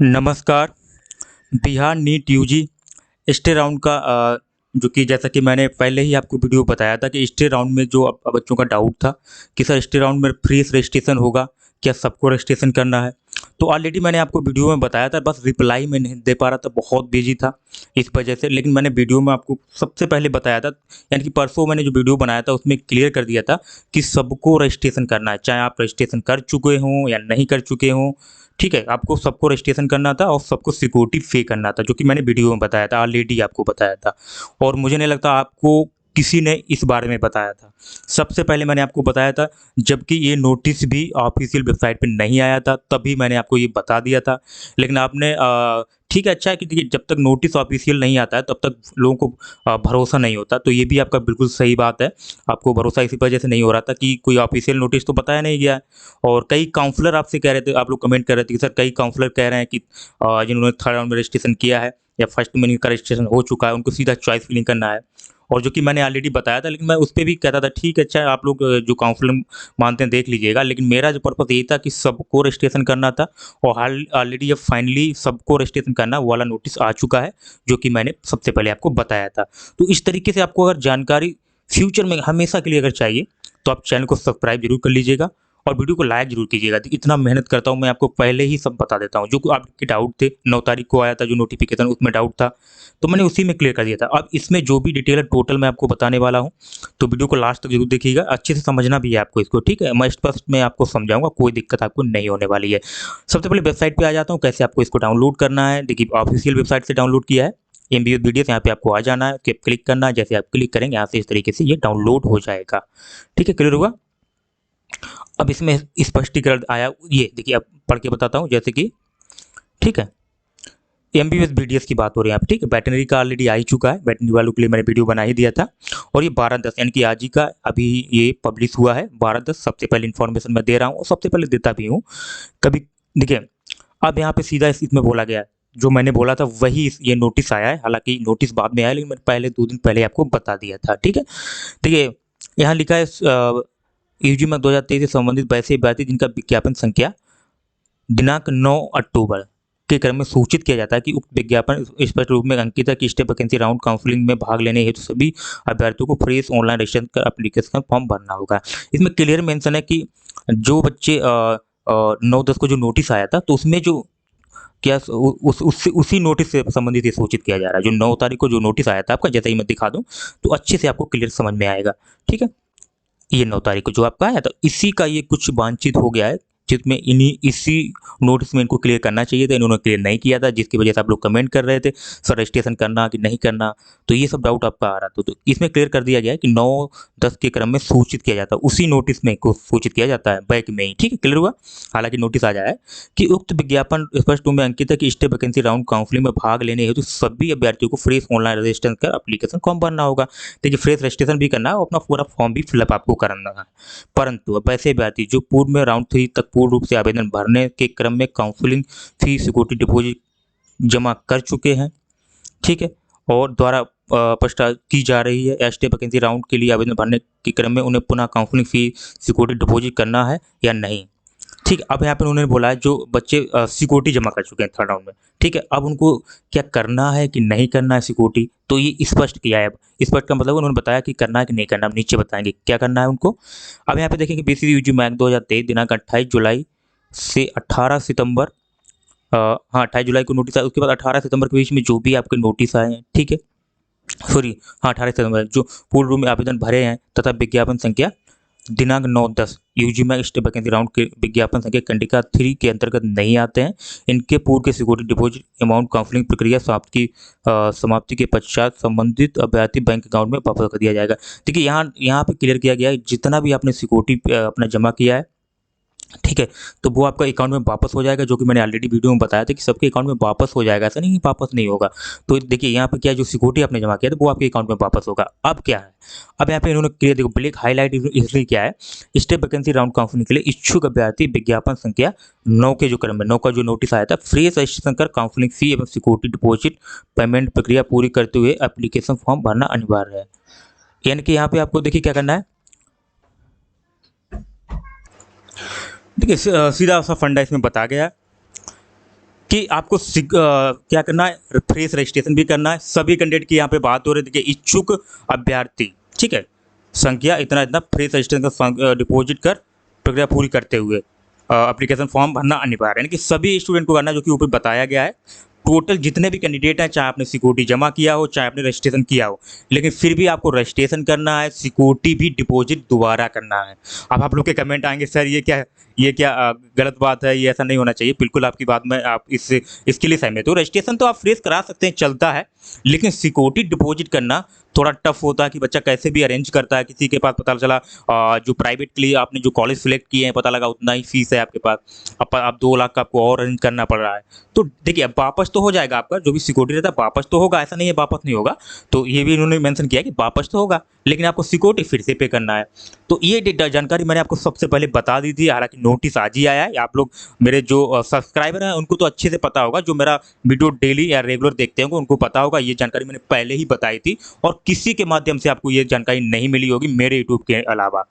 नमस्कार। Bihar NEET UG stray round का जो कि जैसा कि मैंने पहले ही आपको वीडियो बताया था कि स्टे राउंड में जो बच्चों का डाउट था कि सर स्टे राउंड में फ्री रजिस्ट्रेशन होगा, क्या सबको रजिस्ट्रेशन करना है? तो ऑलरेडी मैंने आपको वीडियो में बताया था, बस रिप्लाई मैं नहीं दे पा रहा था, बहुत बिजी था इस वजह से। लेकिन मैंने वीडियो में आपको सबसे पहले बताया था, यानी कि परसों मैंने जो वीडियो बनाया था उसमें क्लियर कर दिया था कि सबको रजिस्ट्रेशन करना है, चाहे आप रजिस्ट्रेशन कर चुके हों या नहीं कर चुके हों। ठीक है, आपको सबको रजिस्ट्रेशन करना था और सबको सिक्योरिटी पे करना था, जो कि मैंने वीडियो में बताया था, ऑलरेडी आपको बताया था। और मुझे नहीं लगता आपको किसी ने इस बारे में बताया था। सबसे पहले मैंने आपको बताया था, जबकि ये नोटिस भी ऑफिशियल वेबसाइट पे नहीं आया था, तभी मैंने आपको ये बता दिया था। लेकिन आपने ठीक है, अच्छा है कि देखिए, जब तक नोटिस ऑफिशियल नहीं आता है तब तक लोगों को भरोसा नहीं होता, तो ये भी आपका बिल्कुल सही बात है। आपको भरोसा इसी वजह से नहीं हो रहा था कि कोई ऑफिशियल नोटिस तो बताया नहीं गया है। और कई काउंसलर आपसे कह रहे थे, आप लोग कमेंट कर रहे थे कि सर कई काउंसलर कह रहे हैं कि जिन्होंने थर्ड राउंड में रजिस्ट्रेशन किया है या फर्स्ट में इनका रजिस्ट्रेशन हो चुका है, उनको सीधा चॉइस फिलिंग करना है। और जो कि मैंने ऑलरेडी बताया था, लेकिन मैं उस पे भी कहता था ठीक है, अच्छा आप लोग जो काउंसलर मानते हैं देख लीजिएगा। लेकिन मेरा जो पर्पज़ यही था कि सबको रजिस्ट्रेशन करना था, और हाल ऑलरेडी अब फाइनली सबको रजिस्ट्रेशन करना वो वाला नोटिस आ चुका है, जो कि मैंने सबसे पहले आपको बताया था। तो इस तरीके से आपको अगर जानकारी फ्यूचर में हमेशा के लिए अगर चाहिए, तो आप चैनल को सब्सक्राइब जरूर कर लीजिएगा और वीडियो को लाइक जरूर कीजिएगा। तो इतना मेहनत करता हूँ मैं, आपको पहले ही सब बता देता हूँ। जो आपके डाउट थे, 9 तारीख को आया था जो नोटिफिकेशन, उसमें डाउट था तो मैंने उसी में क्लियर कर दिया था। अब इसमें जो भी डिटेल है टोटल मैं आपको बताने वाला हूँ, तो वीडियो को लास्ट तक जरूर देखिएगा, अच्छे से समझना भी है आपको इसको। ठीक है, मैं स्पष्ट में आपको समझाऊंगा, कोई दिक्कत आपको नहीं होने वाली है। सबसे पहले वेबसाइट पे आ जाता हूँ, कैसे आपको इसको डाउनलोड करना है। देखिए, ऑफिशियल वेबसाइट से डाउनलोड किया है एमबीएस वीडियो, यहाँ पे आपको आ जाना है, क्लिक करना है। जैसे आप क्लिक करेंगे यहाँ से इस तरीके से ये डाउनलोड हो जाएगा। ठीक है, क्लियर हुआ? अब इसमें स्पष्टीकरण आया, ये देखिए अब पढ़ के बताता हूँ, जैसे कि ठीक है, एमबीबीएस बीडीएस की बात हो रही है आप। ठीक है, वेटनरी का ऑलरेडी आ ही चुका है, वेटनरी वालों के लिए मैंने वीडियो बना ही दिया था। और ये 12/10 यानी कि आज ही का अभी ये पब्लिश हुआ है, 12/10। सबसे पहले इन्फॉर्मेशन मैं दे रहा हूँ और सबसे पहले देता भी हूँ कभी। देखिए, अब यहाँ पे सीधा इसमें बोला गया है, जो मैंने बोला था वही ये नोटिस आया है। हालांकि नोटिस बाद में आया, लेकिन मैंने पहले 2 दिन पहले आपको बता दिया था। ठीक है, देखिए यहाँ लिखा है यूजी में 2023 से संबंधित वैसे अभ्यर्थी जिनका विज्ञापन संख्या दिनांक 9 अक्टूबर के क्रम में सूचित किया जाता है कि उक्त विज्ञापन स्पष्ट रूप में अंकित है कि स्टेप वैकेंसी राउंड काउंसलिंग में भाग लेने हेतु सभी अभ्यर्थियों को फ्रेश ऑनलाइन रजिस्ट्रेशन कर एप्लीकेशन का फॉर्म भरना होगा। इसमें क्लियर मेंशन है कि जो बच्चे 9/10 को जो नोटिस आया था, तो उसमें जो क्या उसी नोटिस से संबंधित ये सूचित किया जा रहा है। जो 9 तारीख को जो नोटिस आया था आपका, जैसे ही मैं दिखा दूं तो अच्छे से आपको क्लियर समझ में आएगा। ठीक है, ये 9 तारीख को जो आपका आया था, इसी का ये कुछ वांछित हो गया है, जिसमें इन्हीं इसी नोटिस में इनको क्लियर करना चाहिए था, इन्होंने क्लियर नहीं किया था, जिसकी वजह से आप लोग कमेंट कर रहे थे सर रजिस्ट्रेशन करना कि नहीं करना। तो ये सब डाउट आपका आ रहा था, तो इसमें क्लियर कर दिया गया है कि 9/10 के क्रम में सूचित किया जाता है, उसी नोटिस में को सूचित किया जाता है बैक में ही। ठीक है, क्लियर हुआ? हालांकि नोटिस आ जाए है कि उक्त विज्ञापन स्पष्ट रूप में अंकित है कि स्टेट वैकेंसी राउंड काउंसलिंग में भाग लेने हेतु सभी अभ्यर्थियों को फ्रेश ऑनलाइन रजिस्ट्रेशन कर एप्लीकेशन फॉर्म भरना होगा। देखिए, फ्रेश रजिस्ट्रेशन भी करना है और अपना पूरा फॉर्म भी फिलअप आपको करना है। परंतु अब ऐसे अभ्यर्थी जो पूर्व में राउंड 3 तक पूर्ण रूप से आवेदन भरने के क्रम में काउंसलिंग फी सिक्योरिटी डिपॉजिट जमा कर चुके हैं, ठीक है, और द्वारा पृष्ठा की जा रही है, स्टेट वैकेंसी राउंड के लिए आवेदन भरने के क्रम में उन्हें पुनः काउंसलिंग फी सिक्योरिटी डिपॉजिट करना है या नहीं। ठीक है, अब यहाँ पे उन्होंने बोला है जो बच्चे सिक्योरिटी जमा कर चुके हैं थर्ड राउंड में, ठीक है, अब उनको क्या करना है कि नहीं करना है सिक्योरिटी, तो ये स्पष्ट किया है। अब स्पष्ट का मतलब उन्होंने बताया कि करना है कि नहीं करना, अब नीचे बताएंगे क्या करना है उनको। अब यहाँ पे देखेंगे बीसीसी यूजी मैक 2023 दिनांक 28 जुलाई से 18 सितंबर, हाँ 28 जुलाई को नोटिस आया, उसके बाद 18 सितंबर के बीच में जो भी आपके नोटिस आए हैं, ठीक है, सॉरी हाँ 18 सितंबर, जो पूर्ण रूप में आवेदन भरे हैं तथा विज्ञापन संख्या दिनांक 9/10 यूजी में स्टेट वैकेंसी राउंड के विज्ञापन संख्या कंडिका 3 के अंतर्गत नहीं आते हैं, इनके पूर्व के सिक्योरिटी डिपॉजिट अमाउंट काउंसलिंग प्रक्रिया समाप्ति के पश्चात संबंधित अभ्यर्थी बैंक अकाउंट में वापस कर दिया जाएगा। देखिए, यहाँ पे क्लियर किया गया है, जितना भी आपने सिक्योरिटी अपना जमा किया है, ठीक है, तो वो आपका अकाउंट में वापस हो जाएगा, जो कि मैंने ऑलरेडी वीडियो में बताया था कि सबके अकाउंट में वापस हो जाएगा, ऐसा नहीं वापस नहीं होगा। तो देखिए यहाँ पे क्या है, जो सिक्योरिटी आपने जमा किया था वो आपके अकाउंट में वापस होगा। अब क्या है, अब यहाँ पे इन्होंने क्लियर देखो ब्लैक हाईलाइट इसलिए क्या है, स्टेट वैकेंसी राउंड काउंसलिंग के लिए इच्छुक अभ्यर्थी विज्ञापन संख्या 9 के जो क्रम में 9 का जो नोटिस आया था, फ्रेश रजिस्ट्रेशन कर काउंसलिंग फी एवं सिक्योरिटी डिपॉजिट पेमेंट प्रक्रिया पूरी करते हुए एप्लीकेशन फॉर्म भरना अनिवार्य है। यानी कि यहाँ पे आपको देखिए क्या करना है, देखिए सीधा सा फंडा इसमें बता गया कि आपको क्या करना है, फ्रेश रजिस्ट्रेशन भी करना है। सभी कैंडिडेट की यहाँ पे बात हो रही है, देखिए इच्छुक अभ्यर्थी, ठीक है, संख्या इतना इतना फ्रेश रजिस्ट्रेशन का डिपॉजिट कर प्रक्रिया पूरी करते हुए एप्लीकेशन फॉर्म भरना अनिवार्य है, यानी कि सभी स्टूडेंट को करना, जो कि ऊपर बताया गया है। टोटल जितने भी कैंडिडेट हैं, चाहे आपने सिक्योरिटी जमा किया हो, चाहे आपने रजिस्ट्रेशन किया हो, लेकिन फिर भी आपको रजिस्ट्रेशन करना है, सिक्योरिटी भी डिपॉजिट दोबारा करना है। अब आप लोग के कमेंट आएंगे, सर ये क्या गलत बात है, ये ऐसा नहीं होना चाहिए। बिल्कुल आपकी बात में आप इसके लिए सहमत हो। रजिस्ट्रेशन तो आप फ्रेश करा सकते हैं, चलता है, लेकिन सिक्योरिटी डिपॉजिट करना थोड़ा टफ होता है कि बच्चा कैसे भी अरेंज करता है। किसी के पास पता चला जो प्राइवेट के लिए आपने जो कॉलेज सिलेक्ट किए हैं, पता लगा उतना ही फीस है आपके पास, अब आप 2 लाख का आपको और अरेंज करना पड़ रहा है। तो देखिए अब वापस तो हो जाएगा आपका, जो भी सिक्योरिटी रहता है वापस तो होगा, ऐसा नहीं है वापस नहीं होगा। तो ये भी इन्होंने मेंशन किया कि वापस तो होगा, लेकिन आपको सिक्योरिटी फिर से पे करना है। तो ये जानकारी मैंने आपको सबसे पहले बता दी थी, हालांकि नोटिस आज ही आया है। आप लोग मेरे जो सब्सक्राइबर हैं उनको तो अच्छे से पता होगा, जो मेरा वीडियो डेली या रेगुलर देखते होंगे उनको पता होगा, ये जानकारी मैंने पहले ही बताई थी और किसी के माध्यम से आपको ये जानकारी नहीं मिली होगी मेरे यूट्यूब के अलावा।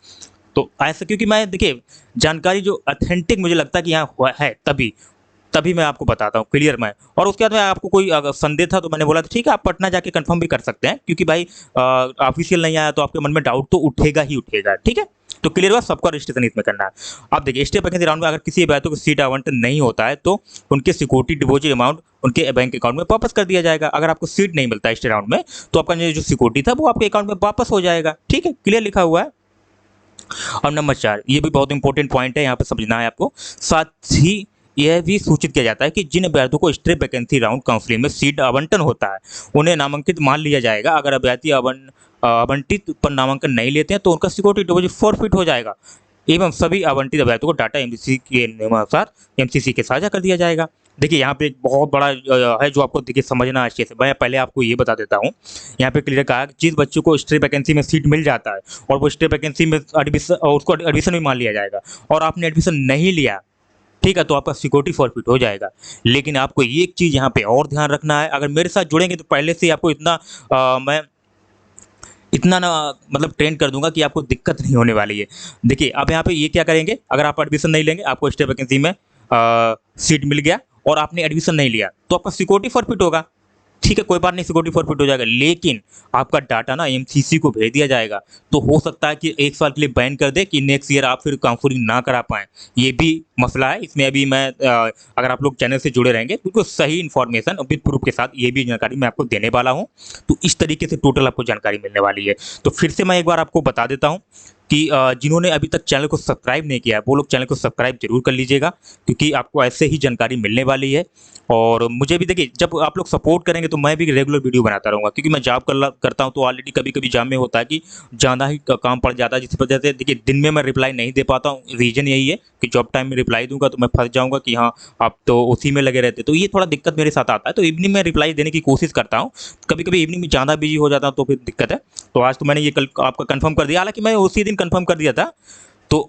तो ऐसा क्योंकि मैं देखिए जानकारी जो ऑथेंटिक मुझे लगता है कि यहाँ है, तभी मैं आपको बताता हूँ क्लियर मैं। और उसके बाद में आपको कोई अगर संदेह था तो मैंने बोला था ठीक है, आप पटना जाके कंफर्म भी कर सकते हैं, क्योंकि भाई ऑफिशियल नहीं आया तो आपके मन में डाउट तो उठेगा ही उठेगा, ठीक है। तो क्लियर हुआ, सबका रजिस्ट्रेशन इसमें करना है। अब देखिए स्टेट वैकेंसी राउंड में अगर किसी अभ्यर्थी को सीट आवंटन नहीं होता है तो उनके सिक्योरिटी डिपॉजिट अमाउंट उनके बैंक अकाउंट में वापस कर दिया जाएगा। अगर आपको सीट नहीं मिलता है स्टेट राउंड में तो आपका जो सिक्योरिटी था वो आपके अकाउंट में वापस हो जाएगा, ठीक है, क्लियर लिखा हुआ है। और नंबर 4, ये भी बहुत इंपॉर्टेंट पॉइंट है, यहाँ पे समझना है आपको। साथ ही यह भी सूचित किया जाता है कि जिन अभ्यर्थियों को स्टेट वैकेंसी राउंड काउंसलिंग में सीट आवंटन होता है उन्हें नामांकित मान लिया जाएगा। अगर अभ्यर्थी आवंटित पर नामांकन नहीं लेते हैं तो उनका सिक्योरिटी डिपॉजिट फॉरफिट हो जाएगा एवं सभी आवंटित अभ्यर्थियों को डाटा एमसीसी के नियमानुसार एमसीसी के साझा कर दिया जाएगा। देखिए यहाँ पे एक बहुत बड़ा है जो आपको देखिए समझना अच्छे से। मैं पहले आपको ये बता देता हूँ, यहाँ पे क्लियर कहा कि जिस बच्चों को स्टेट वैकेंसी में सीट मिल जाता है और वो स्टेट वैकेंसी में एडमिशन और उसको एडमिशन भी मान लिया जाएगा और आपने एडमिशन नहीं लिया, ठीक है, तो आपका सिक्योरिटी फॉरफिट हो जाएगा। लेकिन आपको एक चीज़ यहाँ पे और ध्यान रखना है, अगर मेरे साथ जुड़ेंगे तो पहले से ही आपको मैं इतना ना मतलब ट्रेन कर दूंगा कि आपको दिक्कत नहीं होने वाली है। देखिए अब यहाँ पे ये क्या करेंगे, अगर आप एडमिशन नहीं लेंगे, आपको स्टेट वैकेंसी में सीट मिल गया और आपने एडमिशन नहीं लिया तो आपका सिक्योरिटी फॉरफिट होगा, ठीक है, कोई बात नहीं, सिक्योरिटी फॉरफिट हो जाएगा। लेकिन आपका डाटा ना एमसीसी को भेज दिया जाएगा, तो हो सकता है कि 1 साल के लिए बैन कर दे कि नेक्स्ट ईयर आप फिर काउंसलिंग ना करा पाएँ। ये भी मसला है इसमें। अभी मैं अगर आप लोग चैनल से जुड़े रहेंगे बिल्कुल सही इन्फॉर्मेशन और विद प्रूफ के साथ ये भी जानकारी मैं आपको देने वाला हूँ। तो इस तरीके से टोटल आपको जानकारी मिलने वाली है। तो फिर से मैं एक बार आपको बता देता हूँ कि जिन्होंने अभी तक चैनल को सब्सक्राइब नहीं किया है वो लोग चैनल को सब्सक्राइब जरूर कर लीजिएगा, क्योंकि आपको ऐसे ही जानकारी मिलने वाली है। और मुझे भी देखिए जब आप लोग सपोर्ट करेंगे तो मैं भी रेगुलर वीडियो बनाता रहूँगा, क्योंकि मैं जॉब करता हूँ तो ऑलरेडी कभी कभी जॉब में होता है कि ज़्यादा ही काम पड़ जाता है, जिस वजह से देखिए दिन में मैं रिप्लाई नहीं दे पाता हूँ। रीज़न यही है कि जॉब टाइम में रिप्लाई दूंगा तो मैं फंस जाऊँगा कि हाँ आप तो उसी में लगे रहते, तो ये थोड़ा दिक्कत मेरे साथ आता है। तो इवनिंग में रिप्लाई देने की कोशिश करता हूँ, कभी कभी इवनिंग में ज़्यादा बिजी हो जाता हूँ तो फिर दिक्कत है। तो आज तो मैंने ये कल आपका कंफर्म कर दिया, हालांकि मैं उसी दिन कंफर्म कर दिया था। तो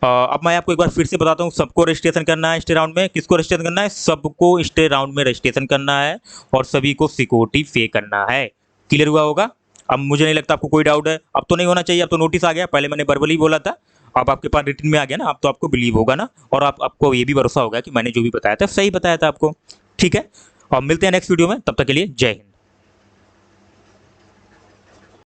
अब मैं आपको एक बार फिर से बताता हूँ, सबको रजिस्ट्रेशन करना है स्टे राउंड में। किसको रजिस्ट्रेशन करना है? सबको स्टे राउंड में रजिस्ट्रेशन करना है और सभी को सिक्योरिटी पे करना है। क्लियर हुआ होगा? अब मुझे नहीं लगता आपको कोई डाउट है, अब तो नहीं होना चाहिए, अब तो नोटिस आ गया। पहले मैंने वर्बली बोला था, अब आपके पास रिटन में आ गया ना, अब तो आपको बिलीव होगा ना, और आपको ये भी भरोसा होगा कि मैंने जो भी बताया था सही बताया था आपको, ठीक है। और मिलते हैं नेक्स्ट वीडियो में, तब तक के लिए जय हिंद।